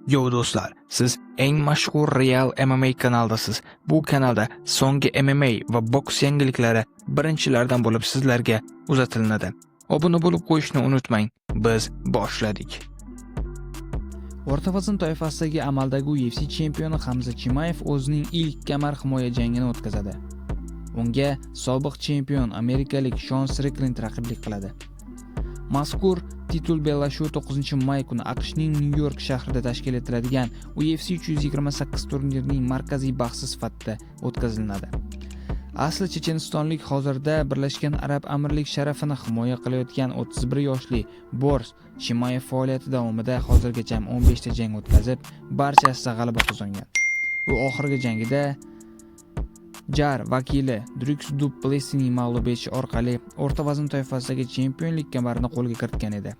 Yo do'stlar, siz eng mashhur Real MMA kanaldasiz. Bu kanalda so'nggi MMA va boks yangiliklari birinchilardan bo'lib sizlarga uzatilinadi. Obuna bo'lib qo'yishni unutmang. Biz boshladik. O'rta vazn toifasidagi amaldagi UFC chempioni Hamza Chimayev o'zining ilk kamar himoya jangini o'tkazadi. Unga sobiq chempion amerikalik Sean Strickland raqiblik qiladi. Mazkur titul bellashuvi 9-may kuni AQShning Nyu-York shahrida tashkil etiladigan UFC 328 turnirining markaziy bahsi sifatida o'tkazilinadi. Asli chechenistonlik hozirda Birlashgan Arab Amirlik sharafini himoya qilayotgan 31 yoshli Boris Chimayev faoliyati davomida hozirgacha 15 ta jang o'tkazib, barchasida g'alaba qozongan. U oxirgi jangida Jar vakili Drux Du Plessis mag'lub etish orqali o'rta vazn toifasidagi chempionlik kamarini qo'lga kiritgan edi.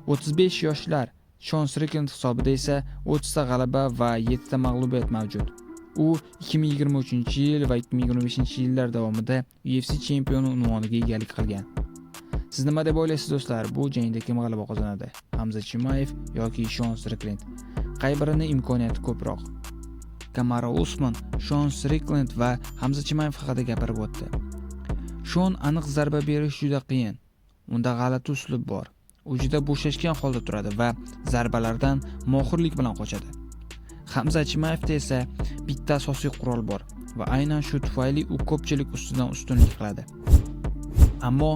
35 yoshlar Sean Strickland hisobida esa 30 ta g'alaba va 7 ta mag'lubiyat mavjud. U 2023-yil va 2025-yillar davomida UFC chempioni unvoniga egalik qilgan. Siz nima deb o'ylaysiz do'stlar? Bu jangda kim g'alaba qozonadi? Hamza Chimayev yoki Sean Strickland? Qay birining imkoniyati ko'proq? Kamaru Usman, Sean Strickland va Hamza Chimayev haqida gapirib o'tdi. Sean aniq zarba berish juda qiyin. Unda g'alati uslub bor. U juda bo'shashgan holda turadi va zarbalardan mohirlik bilan qochadi. Hamza Chimayevda esa bitta asosiy qurol bor va aynan shu tufayli u ko'pchilik ustidan ustunlik qiladi. Ammo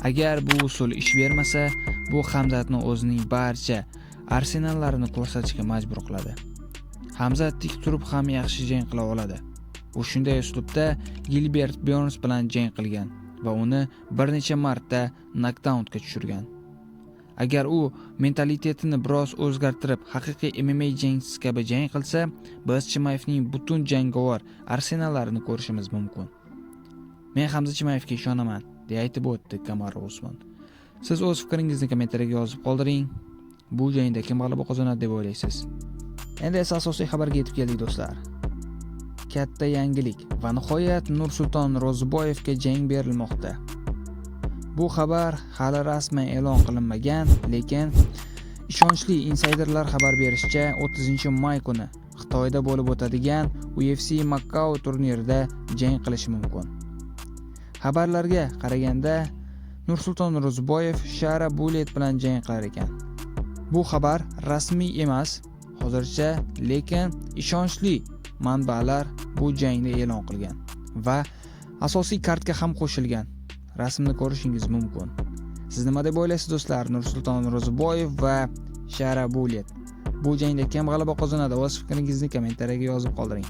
agar bu usul ish bermasa, bu Hamzatni o'zining barcha arsenallarini ko'rsatishga majbur qiladi. Hamza tik turib ham yaxshi jang qila oladi. U shunday uslubda Gilbert Burns bilan jang qilgan va uni bir necha marta knockdownga tushirgan. Agar u mentalitetini biroz o'zgartirib, haqiqiy MMA jangchisi kabi jang qilsa, biz Chimayevning butun jangovar arsenallarini ko'rishimiz mumkin. Men Hamza Chimayevga ishonaman, deb aytib o'tdi Kamaru Usman. Siz o'z fikringizni kommentariyga yozib qoldiring. Bu jangda kim g'alaba qozonadi deb o'ylaysiz? Endi esa asosiy xabarga yetib keldik do'stlar. Katta yangilik va nihoyat Nursulton Ro'ziboyevga jang berilmoqda. Bu xabar hali rasman e'lon qilinmagan, lekin ishonchli insiderlar xabar berishicha 30-may kuni Xitoyda bo'lib o'tadigan UFC Macau turnirida jang qilishi mumkin. Xabarlarga qaraganda Nursulton Ro'ziboyev Shara Bullet bilan jang qilar ekan. Bu xabar rasmiy emas hozircha, lekin ishonchli manbalar bu jangni e'lon qilgan va asosiy kartga ham qo'shilgan. Rasmni ko'rishingiz mumkin. Siz nima deb o'ylaysiz do'stlar? Nursulton Ro'ziboyev va Shara Bullet. Bu jangda kim g'alaba qozonadi? O'z fikringizni kommentariyaga yozib qoldiring.